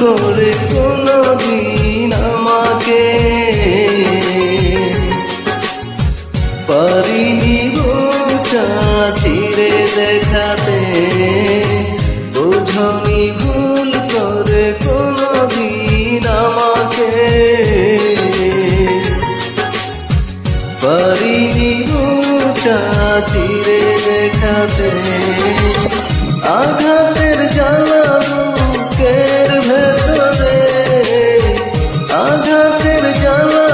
করে কোনদিন আমাকে, পারিনি বুকটা চিরে দেখাতে, বোঝনি ভুল করে কোনদিন আমাকে, পারিনি বুকটা চিরে দেখাতে। আঘাতের জ্বালা বুকের ভেতরে, আঘাতের জ্বালা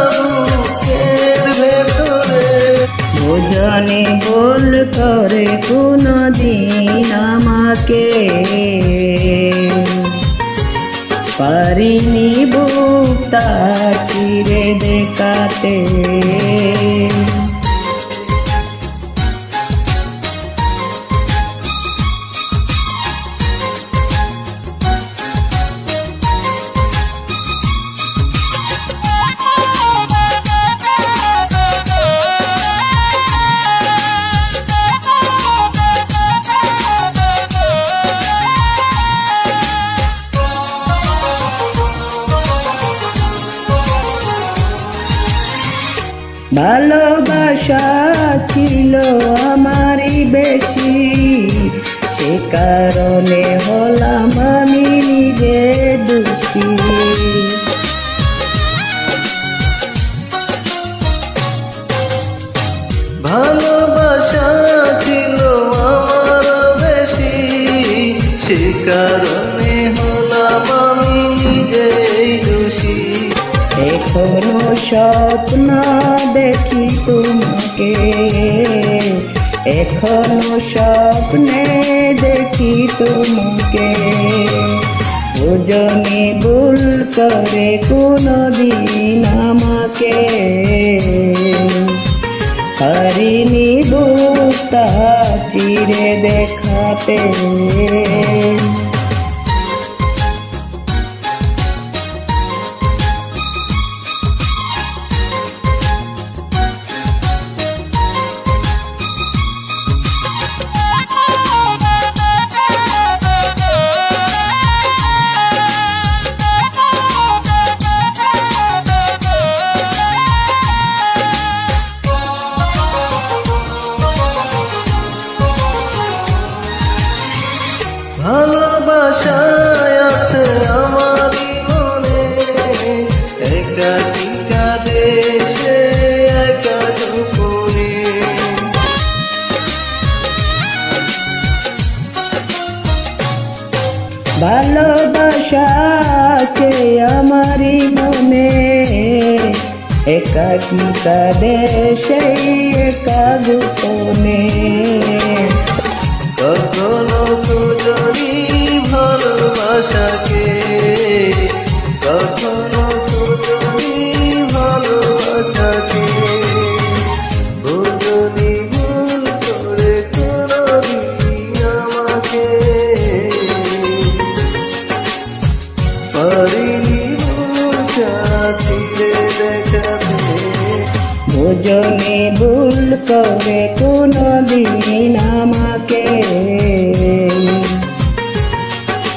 বুকের ভেতরে। বোঝনি ভুল করে কোনদিন আমাকে, পারিনি বুকটা চিরে দেখাতে। ভালোবাসা ছিল আমারই বেশি, সে কারণে হলাম আমি নিজে দোষী। ভালোবাসা ছিল আমার বেশি, সে কারণে হলাম আমি নিজেই দোষী। এখনো স্বপ্ন দেখি তোমাকে, এখনো স্বপ্নে দেখি তোমাকে। বোঝনি ভুল করে কোনদিন আমাকে, পারিনি বুকটা চিরে দেখাতে। ভালোবাসায় আছে আমারই মনে, একাকিকা দেশে একা গোপনে। ভালোবাসা আছে আমারই মনে, একাকিতা দেশে একা গোপনে। কখনো খুঁজনি ভালোবাসাকে, কখনো খুঁজনি ভালোবাসাকে, বোঝনি ভুল করে কোনদিন আমাকে, পারিনি বুকটা চিরে দেখাতে। বোঝনি ভুল করে কোনদিন আমাকে,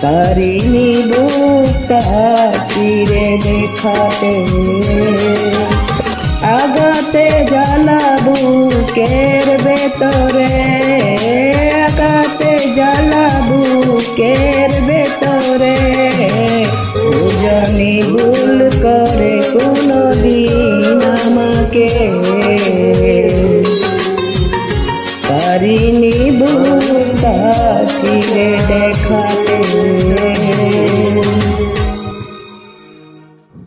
পারিনি বুকটা চিরে দেখাতে। আঘাতে জ্বালা বুকের ভেতরে, আঘাতে জ্বালা বুকের ভেতরে। বোঝনি ভুল করে কোনদিন আমাকে, পারিনি বুকটা চিরে দেখা।